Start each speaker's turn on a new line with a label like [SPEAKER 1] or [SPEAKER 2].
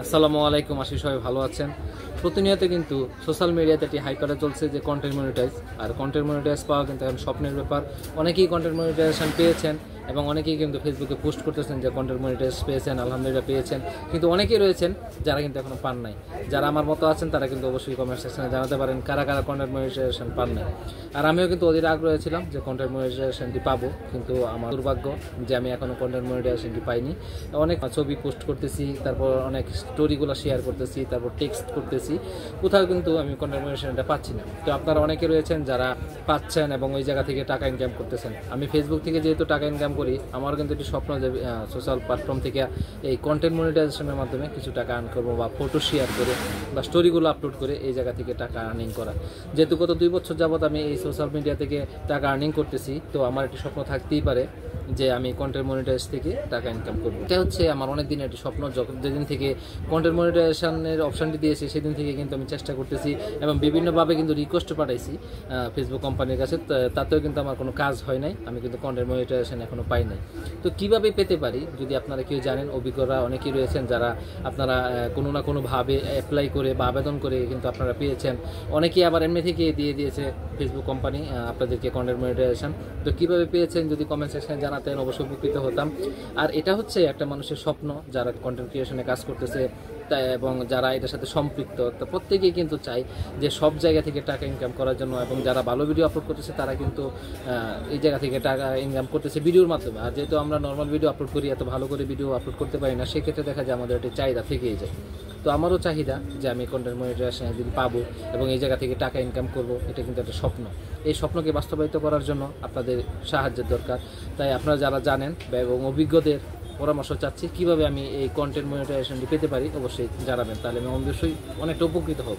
[SPEAKER 1] আসসালামু আলাইকুম, আশি সবাই ভালো আছেন। প্রতিনিয়ত কিন্তু সোশ্যাল মিডিয়াতে একটি হাইপারে চলছে যে কন্টেন্ট মনিটাইজ। আর কন্টেন্ট মনিটাইজ পাওয়া কিন্তু এখন স্বপ্নের ব্যাপার। অনেকেই কন্টেন্ট মনিটাইজেশন পেয়েছেন এবং অনেকেই কিন্তু ফেসবুকে পোস্ট করতেছেন যে কন্টেন্ট মনিটাইজ পেয়েছেন, আলহামদুলিল্লাহ পেয়েছেন। কিন্তু অনেকেই রয়েছেন যারা কিন্তু এখনও পান নাই। যারা আমার মতো আছেন তারা কিন্তু অবশ্যই কমেন্ট সেকশনে জানাতে পারেন কারা কারা কন্টেন্ট মনিটাইজেশন পান নাই। আর আমিও কিন্তু অধীর আগ্রহে ছিলাম যে কন্টেন্ট মনিটাইজেশনটি পাবো, কিন্তু আমার দুর্ভাগ্য যে আমি এখনও কন্টেন্ট মনিটাইজেশনটি পাইনি। অনেক ছবি পোস্ট করতেছি, তারপর অনেক স্টোরিগুলো শেয়ার করতেছি, তারপর টেক্সট করতেছি, কোথাও কিন্তু আমি কন্টেন্ট মনিটাইজেশনটা পাচ্ছি না। তো আপনারা অনেকে রয়েছেন যারা পাচ্ছেন এবং ওই জায়গা থেকে টাকা ইনকাম করতেছেন। আমি ফেসবুক থেকে যেহেতু টাকা ইনকাম করি, আমার কিন্তু একটি স্বপ্ন যে সোশ্যাল প্ল্যাটফর্ম থেকে এই কন্টেন্ট মনিটাইজেশনের মাধ্যমে কিছু টাকা আর্ন করবো, বা ফটো শেয়ার করে বা স্টোরিগুলো আপলোড করে এই জায়গা থেকে টাকা আর্নিং করা। যেহেতু গত 2 বছর যাবৎ আমি এই সোশ্যাল মিডিয়া থেকে টাকা আর্নিং করতেছি, তো আমার একটি স্বপ্ন থাকতেই পারে যে আমি কন্টেন্ট মনিটাইজ থেকে টাকা ইনকাম করবো। এটা হচ্ছে আমার অনেক দিনের একটি স্বপ্ন। যেদিন থেকে কন্টেন্ট মনিটাইজেশনের অপশানটি দিয়েছে সেদিন থেকে কিন্তু আমি চেষ্টা করতেছি এবং বিভিন্নভাবে কিন্তু রিকোয়েস্ট পাঠাইছি ফেসবুক কোম্পানির কাছে। তাতেও কিন্তু আমার কোনো কাজ হয় নাই, আমি কিন্তু কন্টেন্ট মনিটাইজেশন এখনও পাই নাই। তো কীভাবে পেতে পারি, যদি আপনারা কেউ জানেন, অভিজ্ঞরা অনেকেই রয়েছেন যারা আপনারা কোনো না কোনোভাবে অ্যাপ্লাই করে বা আবেদন করে কিন্তু আপনারা পেয়েছেন। অনেকেই আবার এমনি থেকে দিয়ে দিয়েছে ফেসবুক কোম্পানি আপনাদেরকে কন্টেন্ট মনিটাইজেশন। তো কীভাবে পেয়েছেন যদি কমেন্ট সেকশনে জানাতেন অবশ্যই উপকৃত হতাম। আর এটা হচ্ছে একটা মানুষের স্বপ্ন, যারা কন্টেন্ট ক্রিয়েশনে কাজ করতেছে এবং যারা এটার সাথে সম্পৃক্ত, তো প্রত্যেকেই কিন্তু চায় যে সব জায়গা থেকে টাকা ইনকাম করার জন্য। এবং যারা ভালো ভিডিও আপলোড করতেছে তারা কিন্তু এই জায়গা থেকে টাকা ইনকাম করতেছে ভিডিওর মাধ্যমে। আর যেহেতু আমরা নর্মাল ভিডিও আপলোড করি, এত ভালো করে ভিডিও আপলোড করতে পারি না, সেক্ষেত্রে দেখা যায় আমাদের একটি চাহিদা থেকেই যায়। তো আমারও চাহিদা যে আমি কন্টেন্ট মনিটাইজেশন একদিন পাবো এবং এই জায়গা থেকে টাকা ইনকাম করব। এটা কিন্তু একটা স্বপ্ন। এই স্বপ্নকে বাস্তবায়িত করার জন্য আপনাদের সাহায্যের দরকার। তাই আপনারা যারা জানেন এবং অভিজ্ঞদের পরামর্শ চাচ্ছি কীভাবে আমি এই কন্টেন্ট মনিটাইজেশনটি পেতে পারি, অবশ্যই জানাবেন, তাহলে আমি অবশ্যই অনেকটা উপকৃত হব।